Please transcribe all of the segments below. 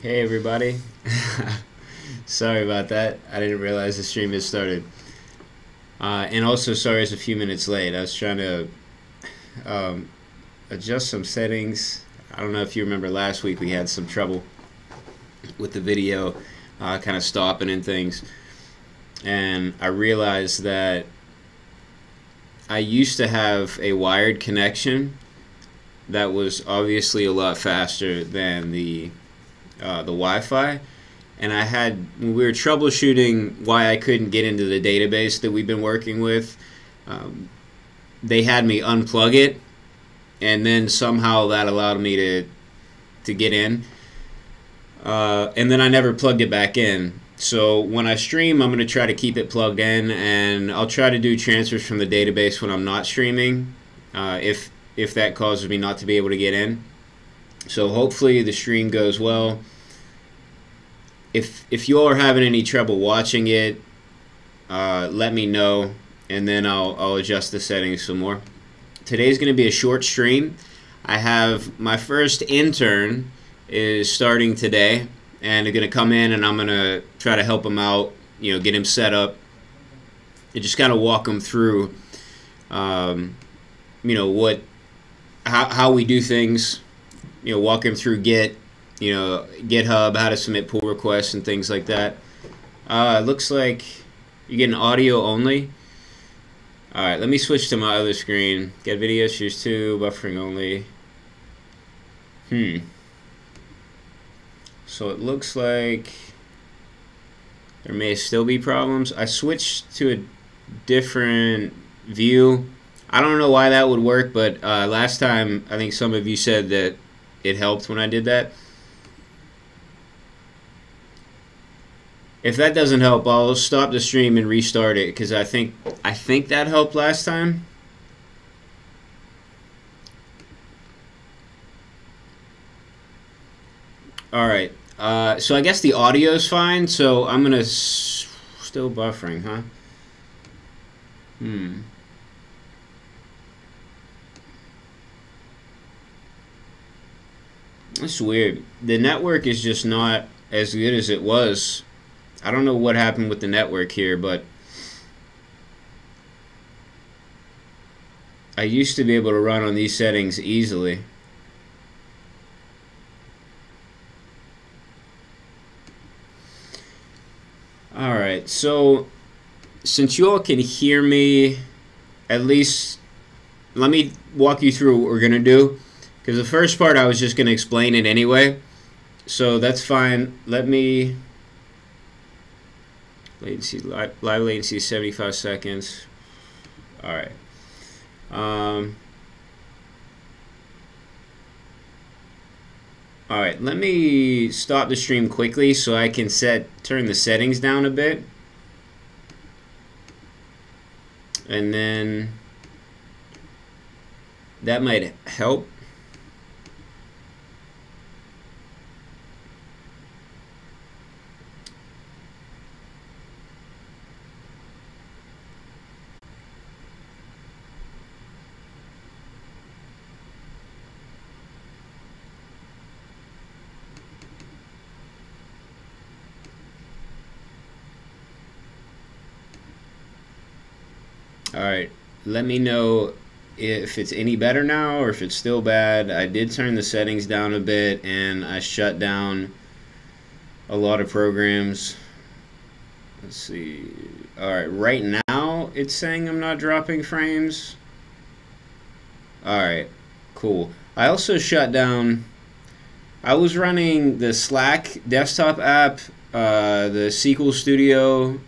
Hey everybody. Sorry about that. I didn't realize the stream had started. And also sorry it's a few minutes late. I was trying to adjust some settings. I don't know if you remember last week we had some trouble with the video kind of stopping and things. And I realized that I used to have a wired connection that was obviously a lot faster than the Wi-Fi, and when we were troubleshooting why I couldn't get into the database that we've been working with, they had me unplug it, and then somehow that allowed me to get in, and then I never plugged it back in. So when I stream, I'm going to try to keep it plugged in, and I'll try to do transfers from the database when I'm not streaming, if that causes me not to be able to get in. So hopefully the stream goes well. If you all are having any trouble watching it, let me know, and then I'll adjust the settings some more. Today's going to be a short stream. I have my first intern is starting today, and they're going to come in, and I'm going to try to help him out, get him set up, and just kind of walk him through, how we do things. Walk him through Git, GitHub, how to submit pull requests and things like that. It looks like you're getting audio only. Alright, let me switch to my other screen. Get video, choose 2, buffering only. So it looks like there may still be problems. I switched to a different view. I don't know why that would work, but last time I think some of you said that it helped when I did that. If that doesn't help, I'll stop the stream and restart it, because I think that helped last time. Alright, so I guess the audio's fine, so I'm gonna still buffering, huh? It's weird. The network is just not as good as it was. I don't know what happened with the network here, but I used to be able to run on these settings easily. Alright, so since you all can hear me, at least let me walk you through what we're going to do. Because the first part I was just going to explain it anyway, so that's fine. Let me latency, live latency 75 seconds. All right. All right. Let me stop the stream quickly so I can turn the settings down a bit, and then that might help. Alright, let me know if it's any better now or if it's still bad. I did turn the settings down a bit, and I shut down a lot of programs. Let's see. Alright, right now it's saying I'm not dropping frames. Alright, cool. I also shut down, I was running the Slack desktop app, the SQL Studio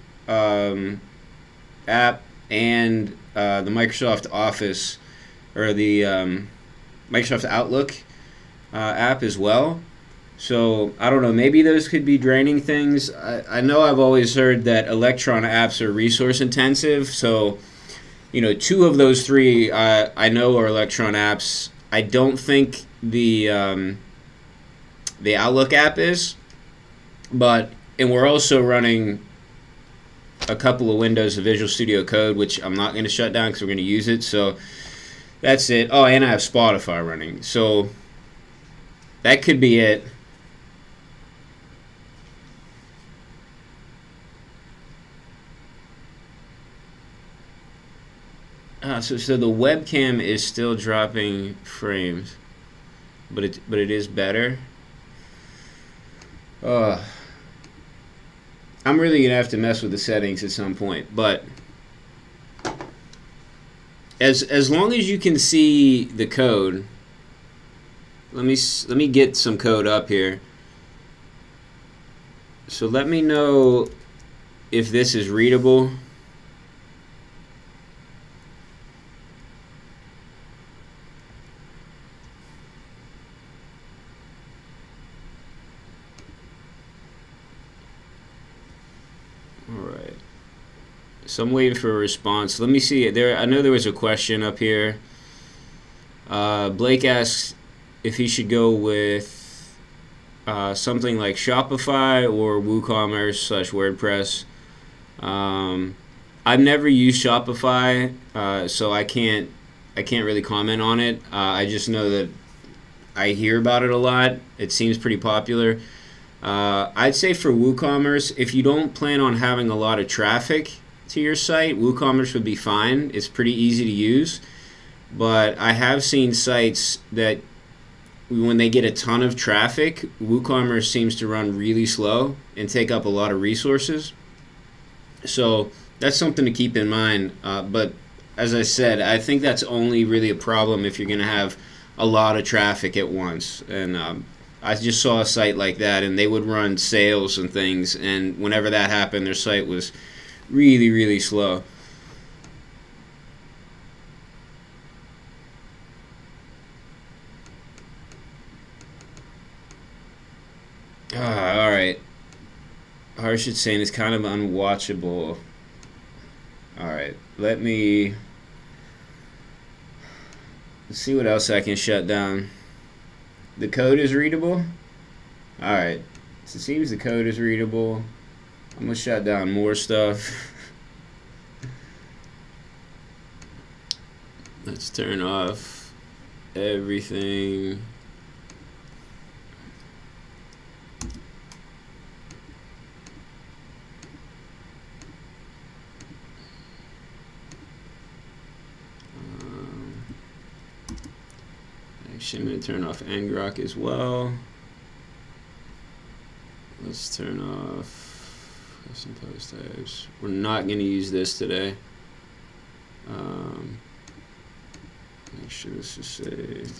app, and the Microsoft Office, or the Microsoft Outlook app as well. So I don't know, maybe those could be draining things. I know I've always heard that Electron apps are resource intensive, so 2 of those 3 I know are Electron apps. I don't think the Outlook app is, and we're also running a couple of windows of Visual Studio Code, which I'm not going to shut down because we're going to use it. So that's it. Oh, and I have Spotify running. So that could be it. So the webcam is still dropping frames, but it is better. I'm really gonna have to mess with the settings at some point, but as long as you can see the code, let me get some code up here. So let me know if this is readable. Alright. So I'm waiting for a response. Let me see. I know there was a question up here. Blake asks if he should go with something like Shopify or WooCommerce / WordPress. I've never used Shopify, so I can't really comment on it. I just know that I hear about it a lot. It seems pretty popular. I'd say for WooCommerce, if you don't plan on having a lot of traffic to your site, WooCommerce would be fine. It's pretty easy to use. But I have seen sites that when they get a ton of traffic, WooCommerce seems to run really slow and take up a lot of resources. So that's something to keep in mind. But as I said, I think that's only really a problem if you're going to have a lot of traffic at once. And I just saw a site like that, and they would run sales and things, and whenever that happened, their site was really, really slow. Alright. Harshit's saying it's kind of unwatchable. Alright, let's see what else I can shut down. The code is readable? Alright, so it seems the code is readable. I'm going to shut down more stuff. Let's turn off everything. Actually, I'm going to turn off ngrok as well. Let's turn off custom post types. We're not going to use this today. Make sure this is saved.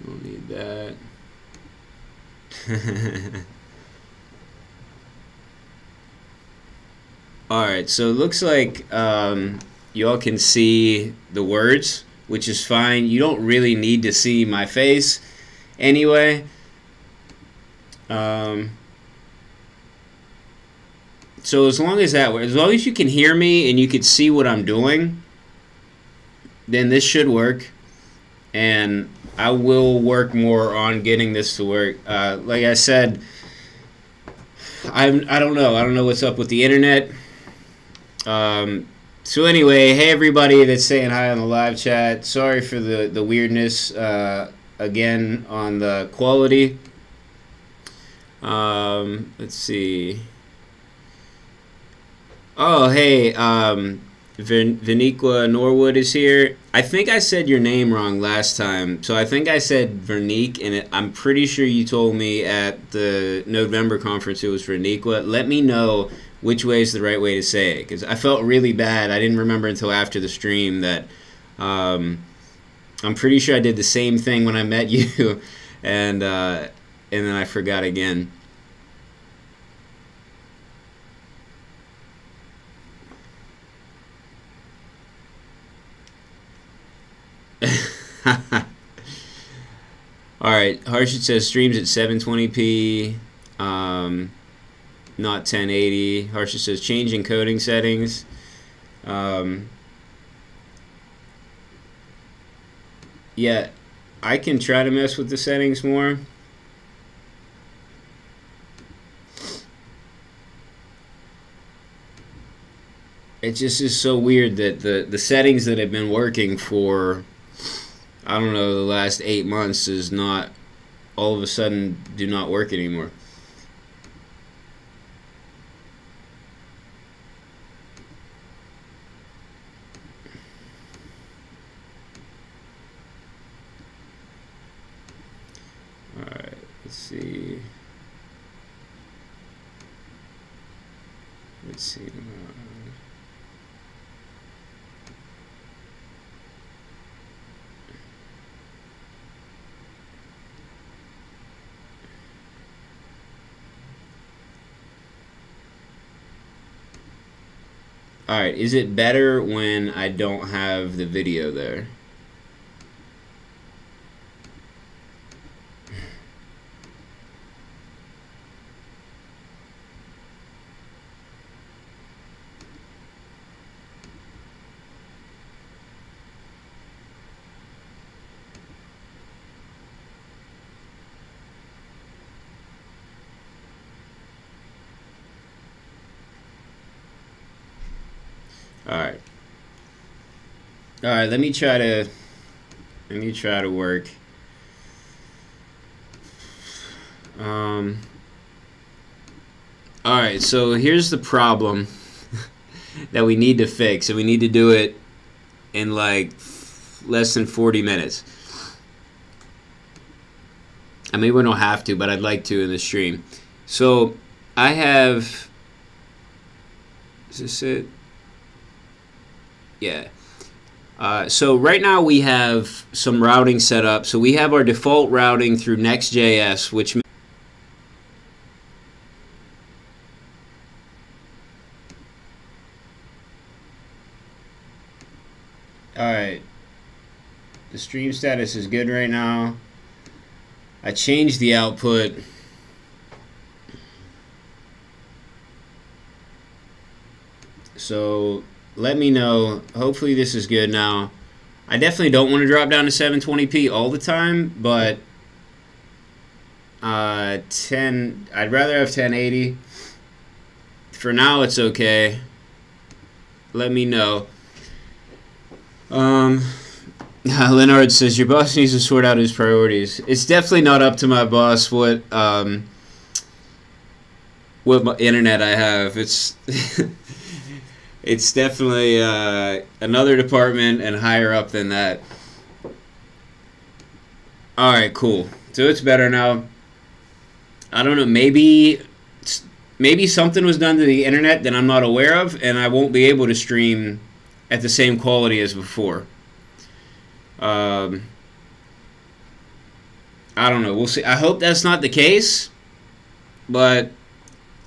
We'll need that. Alright, so it looks like you all can see the words, which is fine. You don't really need to see my face anyway. So as long as you can hear me and you can see what I'm doing, then this should work. And I will work more on getting this to work. Like I said, I don't know what's up with the internet. So anyway, hey everybody that's saying hi on the live chat. Sorry for the weirdness again on the quality. Let's see. Oh, hey, Verniqua Norwood is here. I think I said your name wrong last time. So I think I said Vernique, and I'm pretty sure you told me at the November conference it was Verniqua. Let me know which way is the right way to say it, because I felt really bad. I didn't remember until after the stream that I'm pretty sure I did the same thing when I met you, and then I forgot again. Alright, Harshit says streams at 720p, not 1080. Harshit says change encoding settings. Yeah, I can try to mess with the settings more. It just is so weird that the settings that have been working for I don't know, the last 8 months is not all of a sudden do not work anymore. Alright, let's see. Let's see. Alright, is it better when I don't have the video there? Alright. Alright, let me try to work. Alright, so here's the problem that we need to fix, and we need to do it in like less than 40 minutes. I mean, we don't have to, but I'd like to in the stream. So I have, is this it? Yeah. So right now we have some routing set up. So we have our default routing through NextJS, which alright. The stream status is good right now. I changed the output. So let me know. Hopefully this is good now. I definitely don't want to drop down to 720p all the time, but I'd rather have 1080. For now it's okay. Let me know. Leonard says your boss needs to sort out his priorities. It's definitely not up to my boss what internet I have. It's it's definitely another department and higher up than that. Alright, cool. So it's better now. I don't know, maybe something was done to the internet that I'm not aware of, and I won't be able to stream at the same quality as before. I don't know. We'll see. I hope that's not the case, but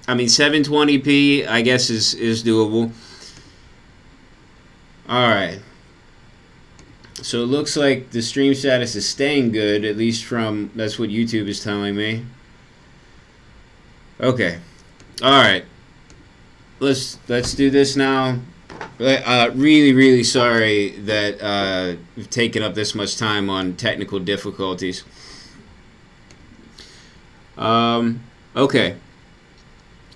I mean 720p I guess is doable. Alright, so it looks like the stream status is staying good, at least from, that's what YouTube is telling me. Okay, alright, let's do this now. Really sorry that we've taken up this much time on technical difficulties. Okay,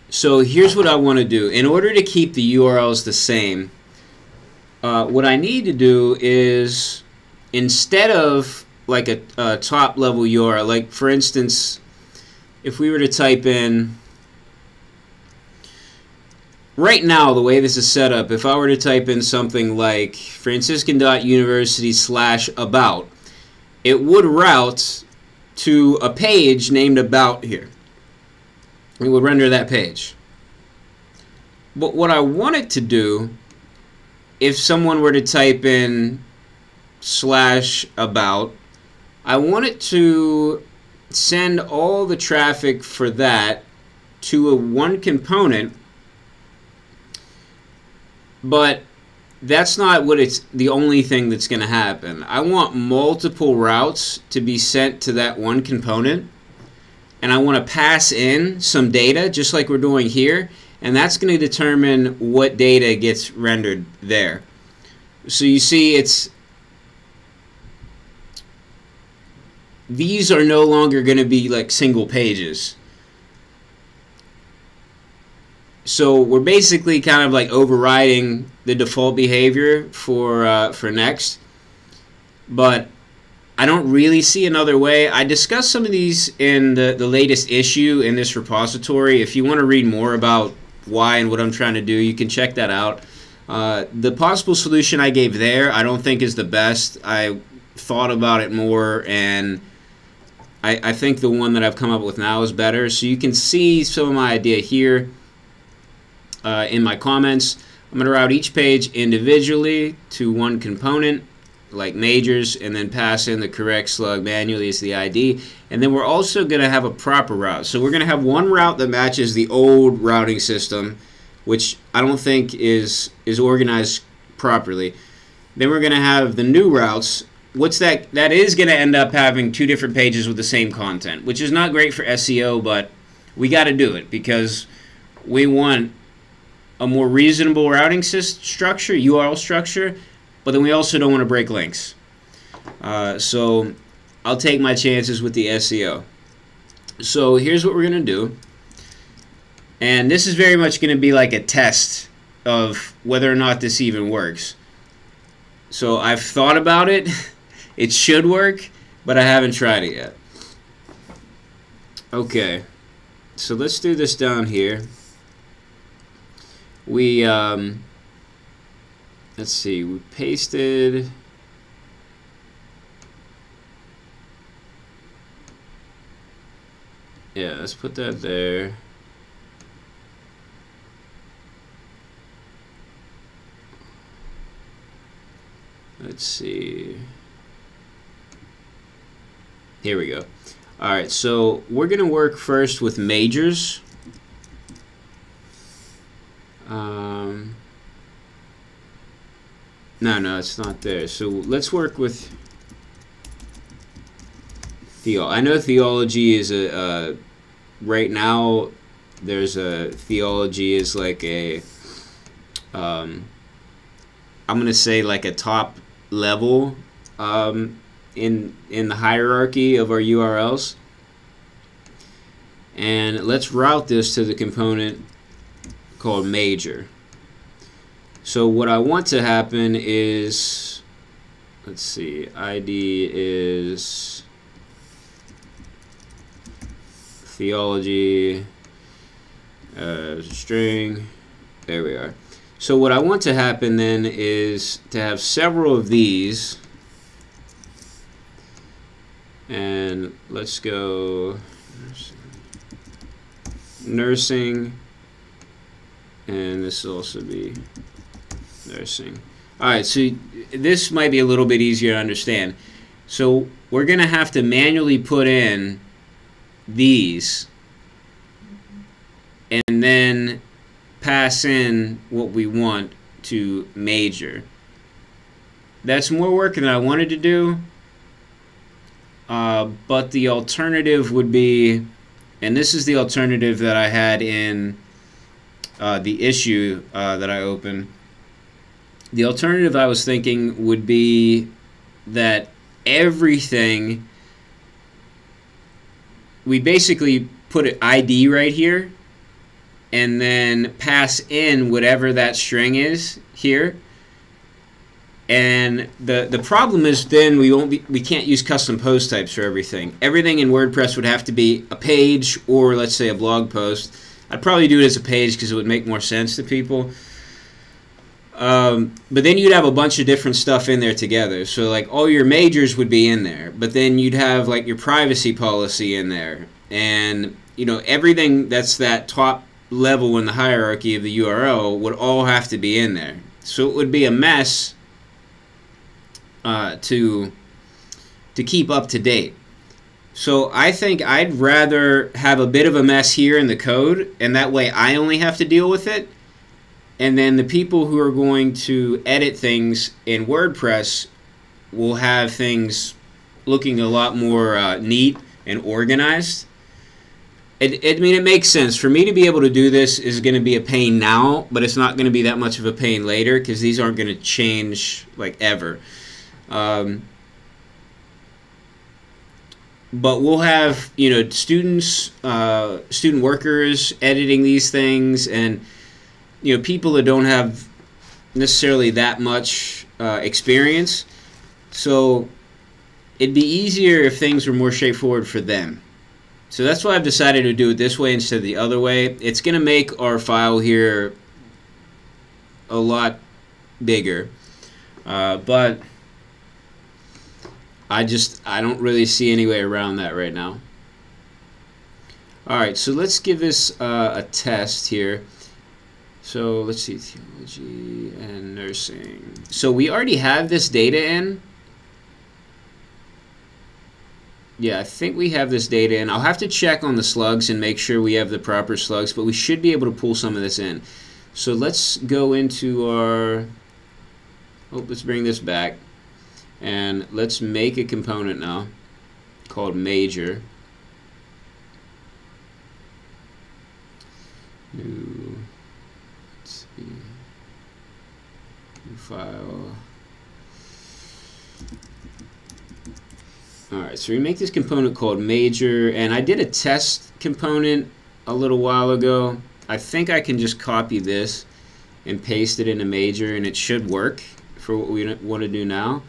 so here's what I want to do. In order to keep the URLs the same, what I need to do is, instead of like a top level URL, like for instance, if we were to type in, right now the way this is set up, if I were to type in something like franciscan.university/about, it would route to a page named about here. It would render that page. But what I want it to do, if someone were to type in /about, I want it to send all the traffic for that to one component, but that's not what it's the only thing that's going to happen. I want multiple routes to be sent to that one component, and I want to pass in some data just like we're doing here, and that's going to determine what data gets rendered there. So you see, these are no longer going to be like single pages. So we're basically kind of like overriding the default behavior for Next, but I don't really see another way. I discussed some of these in the latest issue in this repository. If you want to read more about why and what I'm trying to do, you can check that out. The possible solution I gave there I don't think is the best. I thought about it more, and I think the one that I've come up with now is better. So you can see some of my idea here in my comments. I'm going to route each page individually to one component, like majors, and then pass in the correct slug manually as the ID. And then we're also going to have a proper route. So we're going to have one route that matches the old routing system, which I don't think is organized properly. Then we're going to have the new routes. That is going to end up having two different pages with the same content, which is not great for SEO, but we got to do it because we want a more reasonable routing structure, URL structure, but then we also don't want to break links. So I'll take my chances with the SEO. So here's what we're going to do. And this is very much going to be like a test of whether or not this even works. So I've thought about it. It should work, but I haven't tried it yet. Okay, so let's do this down here. We let's see, we pasted. Yeah, let's put that there. Let's see. Here we go. Alright, so we're going to work first with majors. No, it's not there. So let's work with theology. I know theology is a right now there's a theology is like a I'm gonna say like a top level in the hierarchy of our URLs. And let's route this to the component called major. So what I want to happen is, let's see, ID is theology string. There we are. So what I want to happen then is to have several of these, and let's go nursing, and this will also be nursing. Alright, so this might be a little bit easier to understand. So we're going to have to manually put in these and then pass in what we want to major. That's more work than I wanted to do, but the alternative would be, and this is the alternative that I had in the issue that I opened. The alternative I was thinking would be that everything, we basically put an ID right here and then pass in whatever that string is here. And the problem is then we can't use custom post types for everything. Everything in WordPress would have to be a page or let's say a blog post. I'd probably do it as a page because it would make more sense to people. But then you'd have a bunch of different stuff in there together. So like all your majors would be in there, but then you'd have like your privacy policy in there, and you know everything that's that top level in the hierarchy of the URL would all have to be in there. So it would be a mess to keep up to date. So I think I'd rather have a bit of a mess here in the code, and that way I only have to deal with it. And then the people who are going to edit things in WordPress will have things looking a lot more neat and organized. I mean, it makes sense. For me to be able to do this is going to be a pain now, but it's not going to be that much of a pain later because these aren't going to change like ever. But we'll have, you know, students, student workers editing these things, and you know, people that don't have necessarily that much experience. So it'd be easier if things were more straightforward for them. So that's why I've decided to do it this way instead of the other way. It's going to make our file here a lot bigger, but I don't really see any way around that right now. Alright, so let's give this a test here. So let's see, theology and nursing. So we already have this data in. Yeah, I think we have this data in. I'll have to check on the slugs and make sure we have the proper slugs, but we should be able to pull some of this in. So let's go into our, let's bring this back. And let's make a component now called major. New, let's see, new file. Alright, so we make this component called major, and I did a test component a little while ago. I think I can just copy this and paste it into major, and it should work for what we want to do now.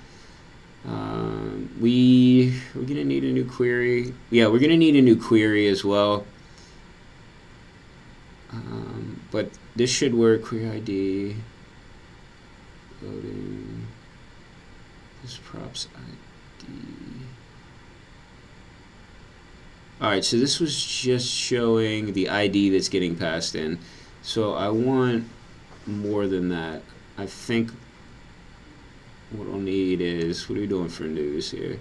We're going to need a new query. Yeah, we're going to need a new query as well. But this should work. Query ID, loading, this props ID. Alright, so this was just showing the ID that's getting passed in. So I want more than that. I think what I'll need is, what are we doing for news here?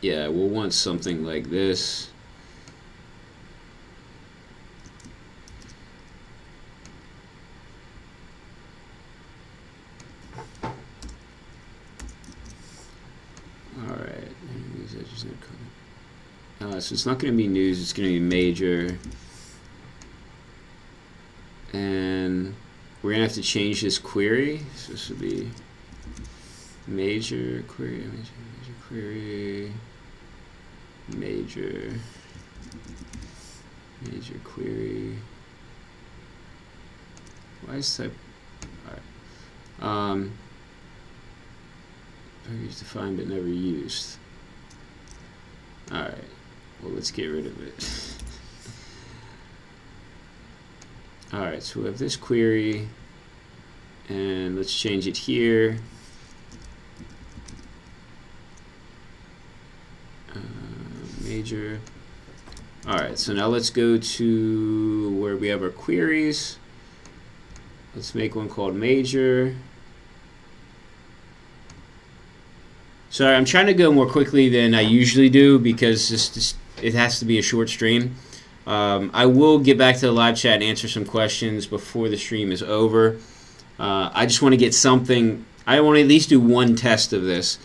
Yeah, we'll want something like this. So it's not going to be news, it's going to be major. And we're going to have to change this query. So this would be major query, major query, major query. Why is type? Alright. Used defined but never used. Alright. Well, let's get rid of it. Alright, so we have this query, and let's change it here. Major. Alright, so now let's go to where we have our queries. Let's make one called major. Sorry, I'm trying to go more quickly than I usually do because it has to be a short stream. I will get back to the live chat and answer some questions before the stream is over. I just want to get something. I want to at least do one test of this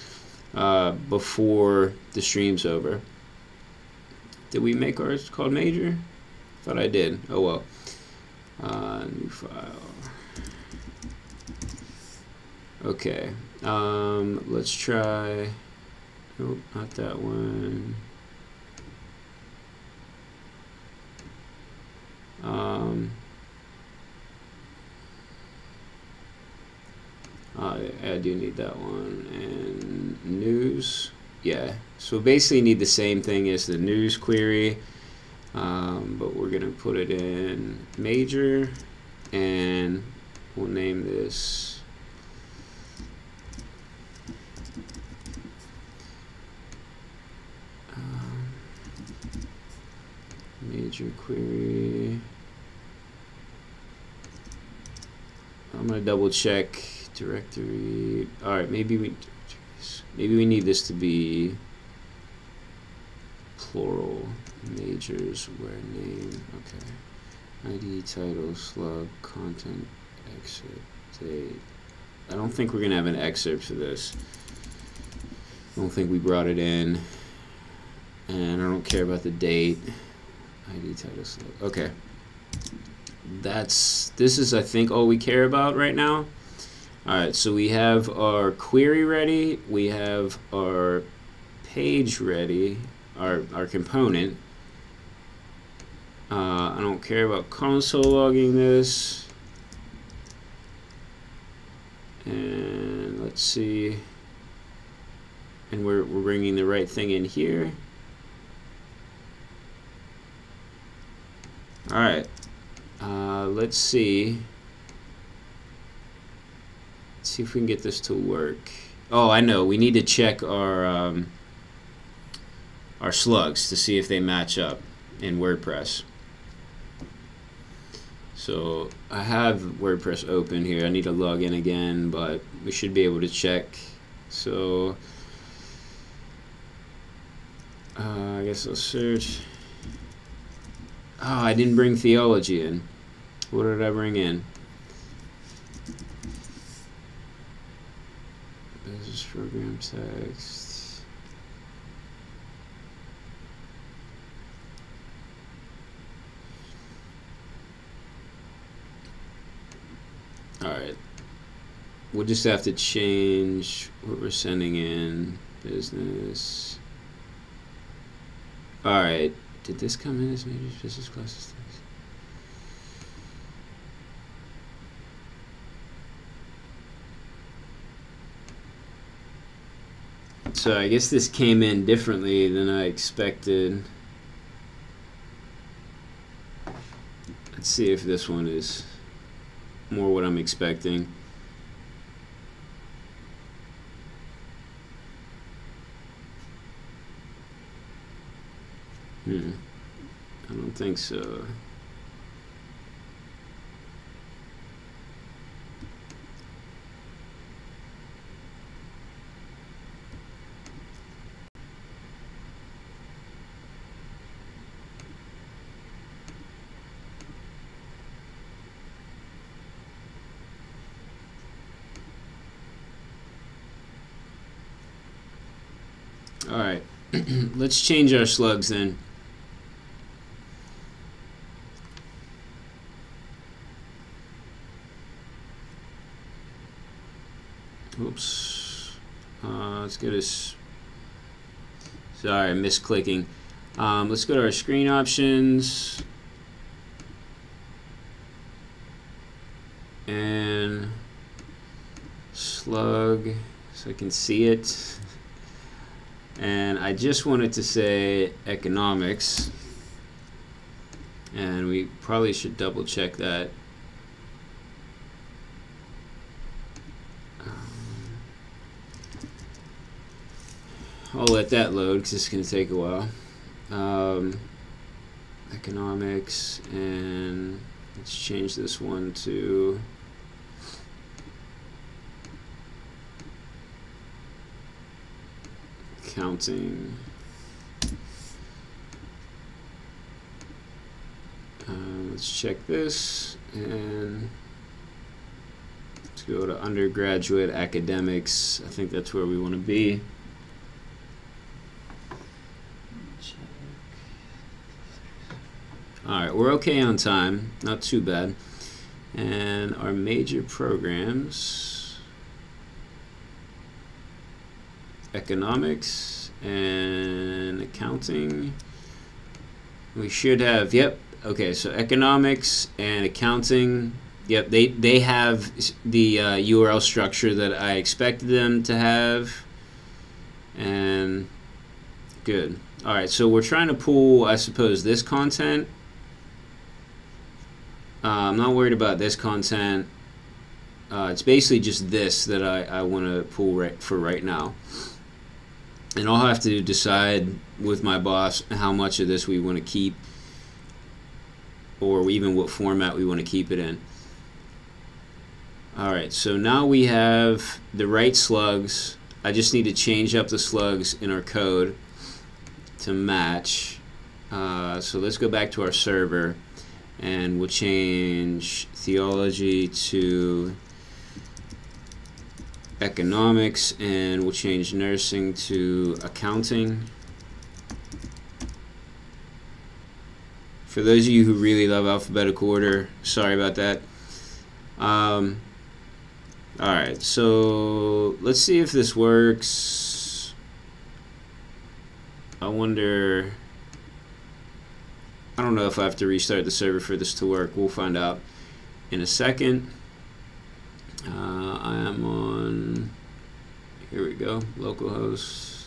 before the stream's over. Did we make ours called major? Thought I did. Oh well. New file. Okay. Let's try. Nope, not that one. I do need that one. And news. Yeah. So basically need the same thing as the news query, but we're gonna put it in major, and we'll name this major query. I'm gonna double check directory. All right, maybe we need this to be plural. Majors where name. Okay. ID, title, slug, content, excerpt, date. I don't think we're gonna have an excerpt for this. I don't think we brought it in, and I don't care about the date. ID, title, slug. Okay. This is, I think, all we care about right now. Alright, so we have our query ready, we have our page ready, our component. I don't care about console logging this. And let's see. and we're bringing the right thing in here. All right, let's see. Let's see if we can get this to work. Oh, I know. We need to check our slugs to see if they match up in WordPress. So I have WordPress open here. I need to log in again, but we should be able to check. So I guess I'll search. Oh, I didn't bring theology in. What did I bring in? Business program text. Alright. We'll just have to change what we're sending in. Business. Alright. Did this come in as major business classes? So I guess this came in differently than I expected. Let's see if this one is more what I'm expecting. I don't think so. All right, let's change our slugs then. Oops. Let's get us. Sorry, I'm misclicking. Let's go to our screen options and slug so I can see it. And I just wanted to say economics, and we probably should double check that. I'll let that load because it's going to take a while. Economics, and let's change this one to accounting. Let's check this, and let's go to undergraduate academics. I think that's where we want to be. Alright, we're okay on time, not too bad. And our major programs, economics and accounting, we should have, yep, okay, so economics and accounting, yep, they have the URL structure that I expected them to have, and good. Alright, so we're trying to pull, I suppose, this content. I'm not worried about this content. It's basically just this that I want to pull for right now. And I'll have to decide with my boss how much of this we want to keep, or even what format we want to keep it in. Alright, so now we have the right slugs. I just need to change up the slugs in our code to match. So let's go back to our server, and we'll change theology to economics, and we'll change nursing to accounting. For those of you who really love alphabetical order, sorry about that. Alright, so let's see if this works. I wonder, I don't know if I have to restart the server for this to work. We'll find out in a second. I am on, here we go, localhost.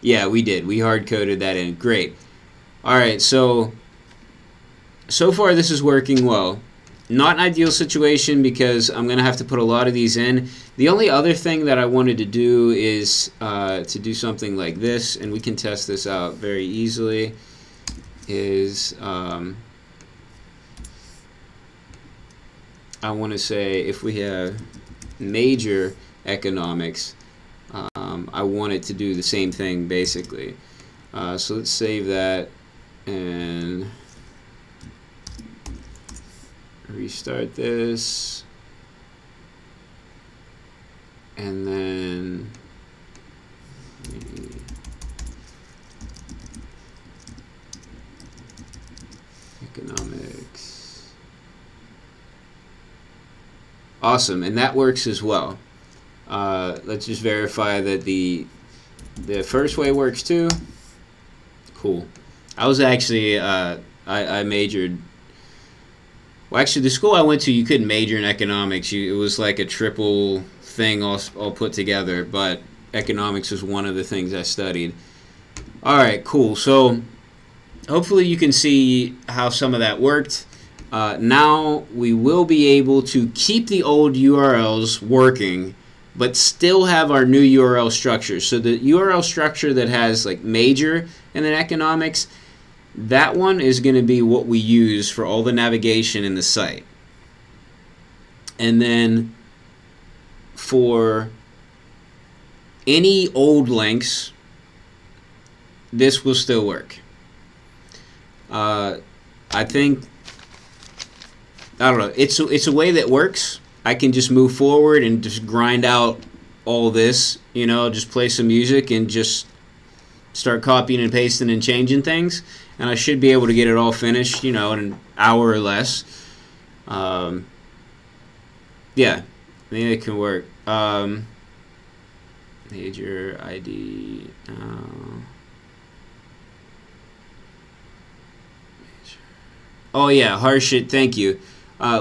Yeah, we did. We hard-coded that in. Great. All right, so far this is working well. Not an ideal situation because I'm going to have to put a lot of these in. The only other thing that I wanted to do is to do something like this, and we can test this out very easily, is I want to say if we have major economics, I want it to do the same thing basically. So let's save that and restart this, and then economics. Awesome, and that works as well. Let's just verify that the first way works too. Cool. I was actually I majored. Well, actually, the school I went to, you couldn't major in economics. It was like a triple thing all put together. But economics was one of the things I studied. All right, cool. So hopefully you can see how some of that worked. Now we will be able to keep the old URLs working, but still have our new URL structure. So the URL structure that has like major and then economics, that one is going to be what we use for all the navigation in the site. And then for any old links, this will still work. I think, I don't know, it's a way that works. I can just move forward and just grind out all this, you know, just play some music and just start copying and pasting and changing things, and I should be able to get it all finished, you know, in an hour or less. Yeah, I think it can work. Major ID. Oh yeah, Harshit, thank you.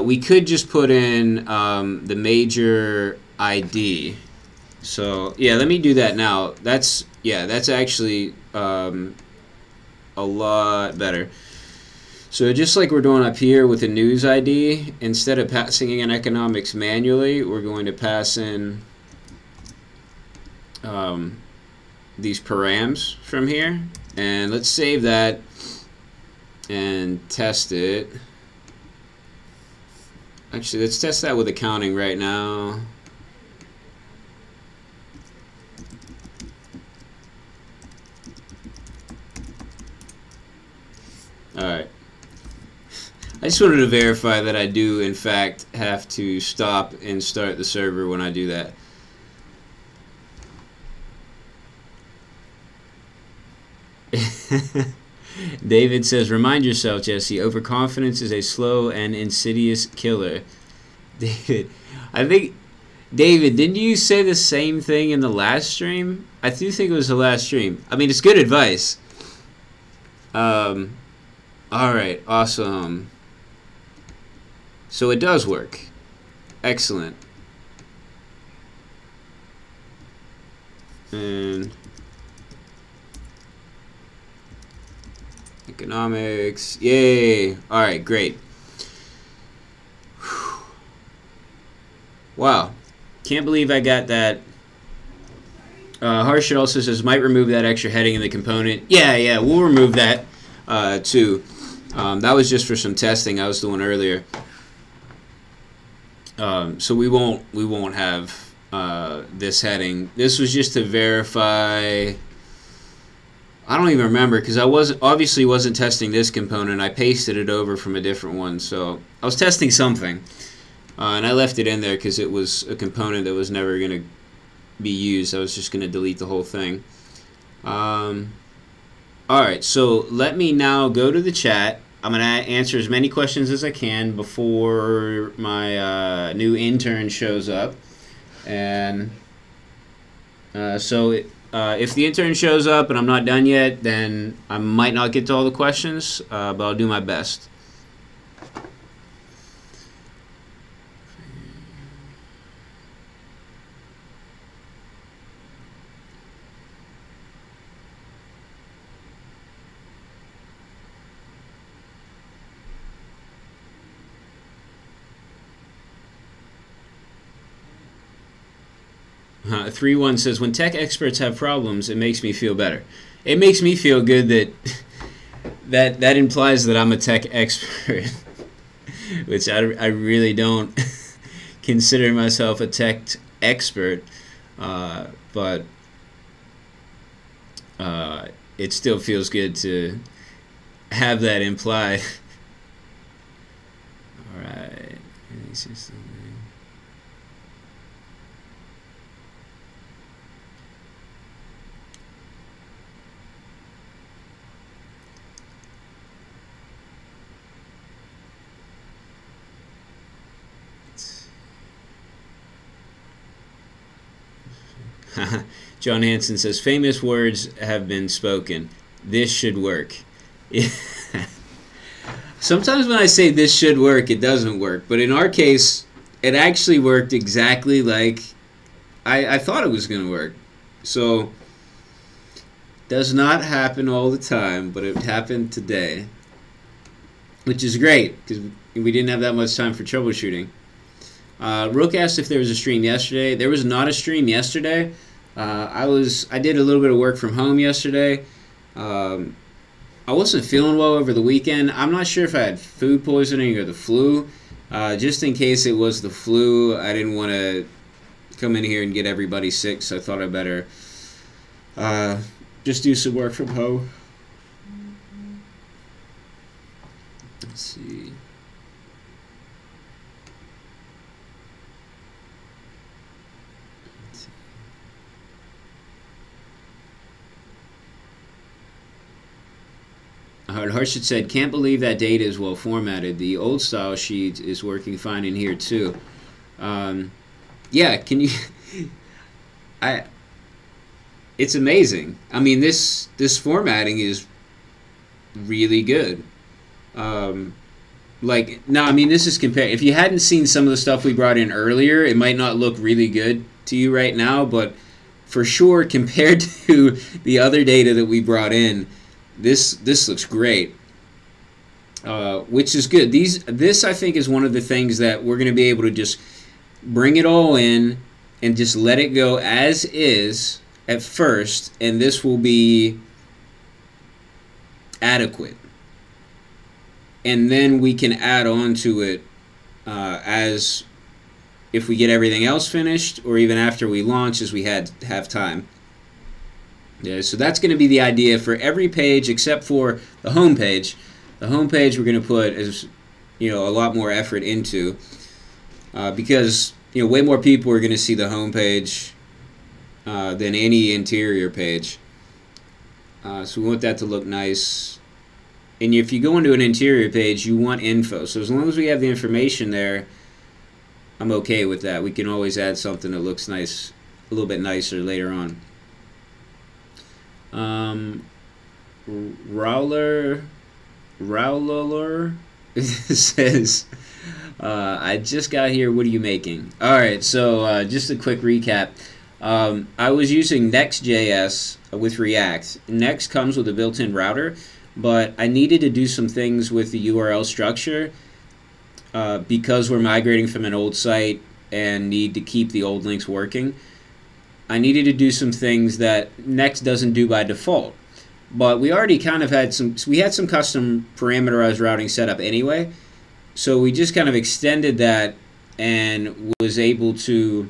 We could just put in the major ID. So yeah, let me do that now. That's actually a lot better. So just like we're doing up here with the news ID, instead of passing in economics manually, we're going to pass in these params from here. And let's save that and test it. Actually, let's test that with accounting right now. Alright. I just wanted to verify that I do, in fact, have to stop and start the server when I do that. David says, remind yourself, Jesse, overconfidence is a slow and insidious killer. David, I think, David, didn't you say the same thing in the last stream? I do think it was the last stream. I mean, it's good advice. Alright, awesome. So it does work. Excellent. And economics. Yay! Alright, great. Wow. Can't believe I got that. Harshit also says, might remove that extra heading in the component. Yeah, we'll remove that too. That was just for some testing. I was doing earlier. So we won't have this heading. This was just to verify. I don't even remember because I obviously wasn't testing this component. I pasted it over from a different one, so I was testing something, and I left it in there because it was a component that was never going to be used. I was just going to delete the whole thing. Alright, so let me now go to the chat. I'm going to answer as many questions as I can before my new intern shows up. And if the intern shows up and I'm not done yet, then I might not get to all the questions, but I'll do my best. 3-1 says, when tech experts have problems, it makes me feel better. It makes me feel good that implies that I'm a tech expert, which I really don't consider myself a tech expert, but it still feels good to have that implied. All right. John Hansen says, famous words have been spoken. This should work. Sometimes when I say this should work, it doesn't work. But in our case, it actually worked exactly like I thought it was going to work. So, does not happen all the time, but it happened today. Which is great, because we didn't have that much time for troubleshooting. Rook asked if there was a stream yesterday. There was not a stream yesterday. I did a little bit of work from home yesterday. I wasn't feeling well over the weekend. I'm not sure if I had food poisoning or the flu. Just in case it was the flu, I didn't want to come in here and get everybody sick, so I thought I'd better just do some work from home. Let's see. Harshit said, can't believe that data is well formatted. The old style sheet is working fine in here too. Yeah, can you... It's amazing. I mean, this formatting is really good. Like, no, I mean, this is compared... If you hadn't seen some of the stuff we brought in earlier, it might not look really good to you right now, but for sure, compared to the other data that we brought in, this looks great, which is good. This I think is one of the things that we're going to be able to just bring it all in and just let it go as is at first, and this will be adequate. And then we can add on to it as if we get everything else finished, or even after we launch, as we have time. Yeah, so that's going to be the idea for every page except for the home page. The home page we're going to put a lot more effort into because way more people are going to see the home page than any interior page. So we want that to look nice. And if you go into an interior page, you want info. So as long as we have the information there, I'm okay with that. We can always add something that looks nice, a little bit nicer later on. Rowler says, I just got here, what are you making? Alright, so just a quick recap. I was using NextJS with React. Next comes with a built-in router, but I needed to do some things with the URL structure because we're migrating from an old site and need to keep the old links working. I needed to do some things that Next doesn't do by default. But we already kind of had some custom parameterized routing set up anyway. So we just kind of extended that and was able to,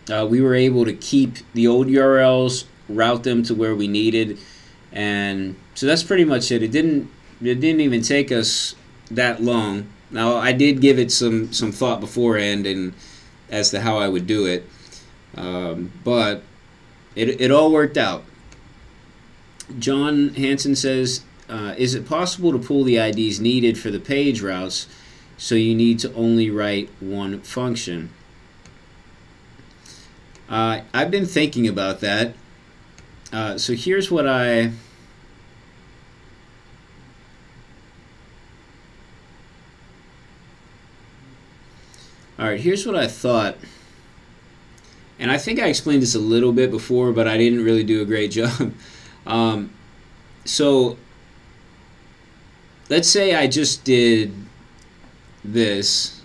we were able to keep the old URLs, route them to where we needed. And so that's pretty much it. It didn't even take us that long. Now I did give it some thought beforehand and as to how I would do it. But it all worked out. John Hansen says, is it possible to pull the IDs needed for the page routes so you need to only write one function? I've been thinking about that. So here's what here's what I thought. And I think I explained this a little bit before, but I didn't really do a great job. So let's say I just did this.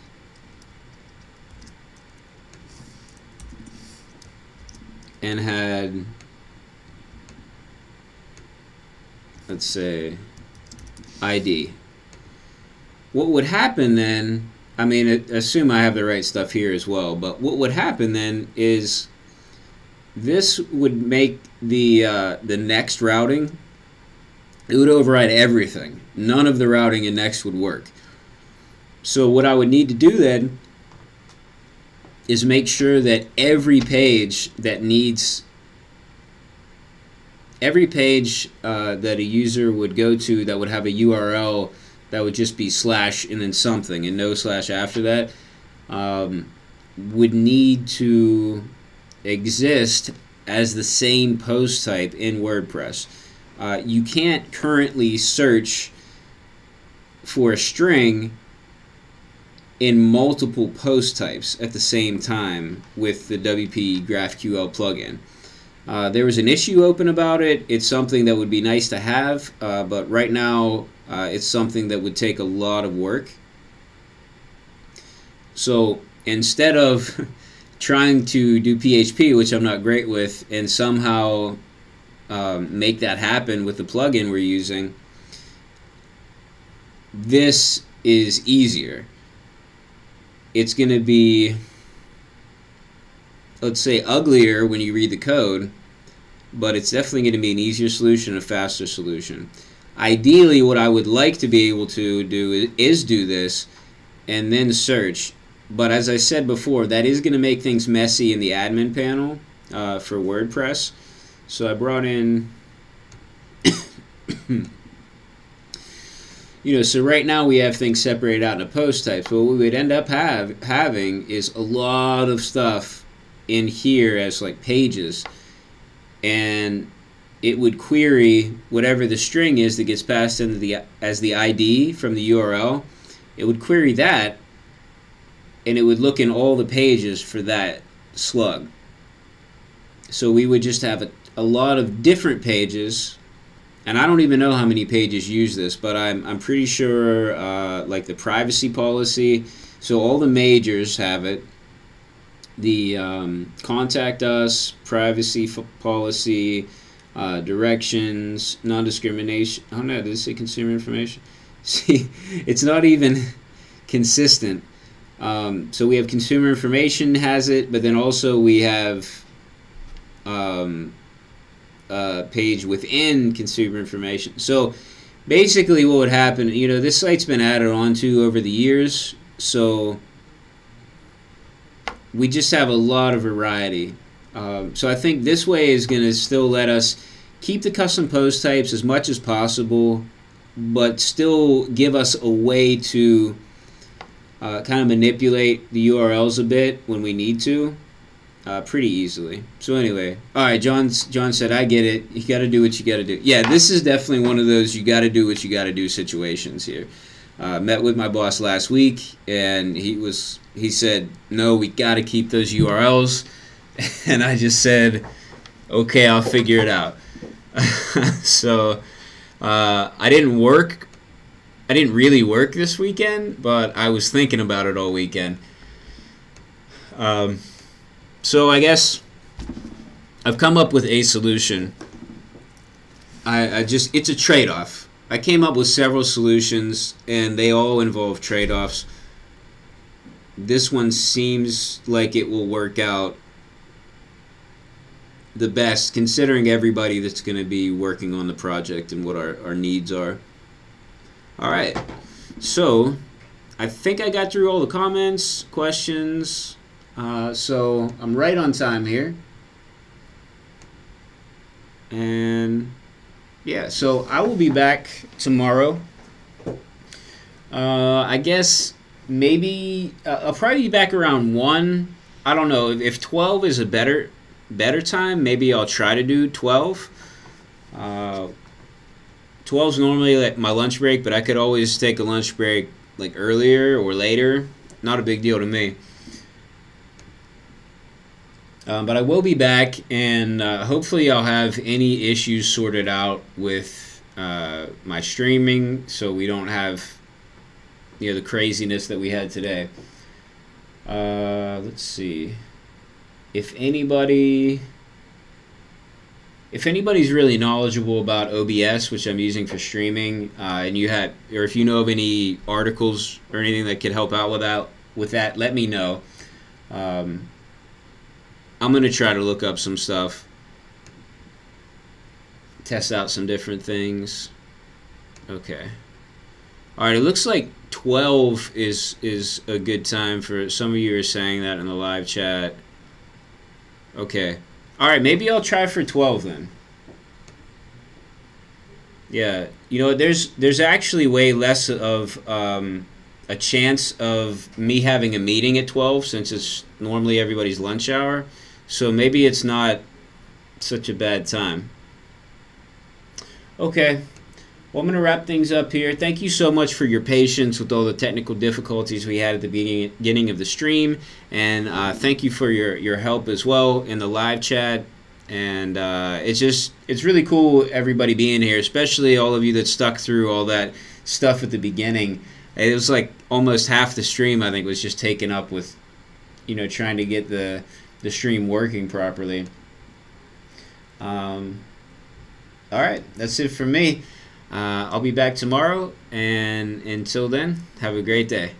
and had, let's say, ID. What would happen then, I mean, assume I have the right stuff here as well, but what would happen then is this would make the next routing, it would override everything. None of the routing in next would work. So what I would need to do then is make sure that every page that a user would go to that would have a URL that would just be slash and then something and no slash after that would need to exist as the same post type in WordPress. You can't currently search for a string in multiple post types at the same time with the WP GraphQL plugin. There was an issue open about it. It's something that would be nice to have, but right now it's something that would take a lot of work. So instead of trying to do PHP, which I'm not great with, and somehow make that happen with the plugin we're using, this is easier. It's going to be, let's say, uglier when you read the code, but it's definitely going to be an easier solution, a faster solution. Ideally, what I would like to be able to do is do this and then search. But as I said before, that is going to make things messy in the admin panel for WordPress. So I brought in, so right now we have things separated out into post types. But what we would end up having is a lot of stuff in here as like pages. And it would query whatever the string is that gets passed into as the ID from the URL. It would query that, and it would look in all the pages for that slug. So we would just have a lot of different pages, and I don't even know how many pages use this, but I'm pretty sure like the privacy policy, so all the majors have it. The contact us, privacy policy, directions, non-discrimination. Oh no, did it say consumer information? See, it's not even consistent. So we have consumer information has it, but then also we have a page within consumer information. So basically what would happen, this site's been added onto over the years, so we just have a lot of variety. So I think this way is going to still let us keep the custom post types as much as possible, but still give us a way to kind of manipulate the URLs a bit when we need to, pretty easily. So anyway, all right, John said, I get it. You got to do what you got to do. Yeah, this is definitely one of those you got to do what you got to do situations here. Met with my boss last week, and he said, no, we got to keep those URLs. And I just said, okay, I'll figure it out. So I didn't really work this weekend, but I was thinking about it all weekend. So I guess I've come up with a solution. It's a trade-off. I came up with several solutions, and they all involve trade-offs. This one seems like it will work out the best, considering everybody that's going to be working on the project and what our needs are. Alright, so I think I got through all the comments, questions, so I'm right on time here. And yeah, so I will be back tomorrow. I guess maybe I'll probably be back around 1. I don't know if 12 is a better time. Maybe I'll try to do 12. 12's normally like my lunch break, but I could always take a lunch break like earlier or later. Not a big deal to me. But I will be back, and hopefully I'll have any issues sorted out with my streaming, so we don't have the craziness that we had today. Let's see. If anybody if anybody's really knowledgeable about OBS, which I'm using for streaming, and you had, or if you know of any articles or anything that could help out with that, let me know. I'm going to try to look up some stuff, test out some different things. Okay. All right, it looks like 12 is a good time for, some of you are saying that in the live chat. Okay. All right, maybe I'll try for 12 then. Yeah, you know, there's actually way less of a chance of me having a meeting at 12 since it's normally everybody's lunch hour. So maybe it's not such a bad time. Okay. Well, I'm going to wrap things up here. Thank you so much for your patience with all the technical difficulties we had at the beginning of the stream. And thank you for your help as well in the live chat. And it's really cool everybody being here, especially all of you that stuck through all that stuff at the beginning. It was like almost half the stream, I think, was just taken up with, you know, trying to get the stream working properly. All right, that's it from me. I'll be back tomorrow, and until then, have a great day.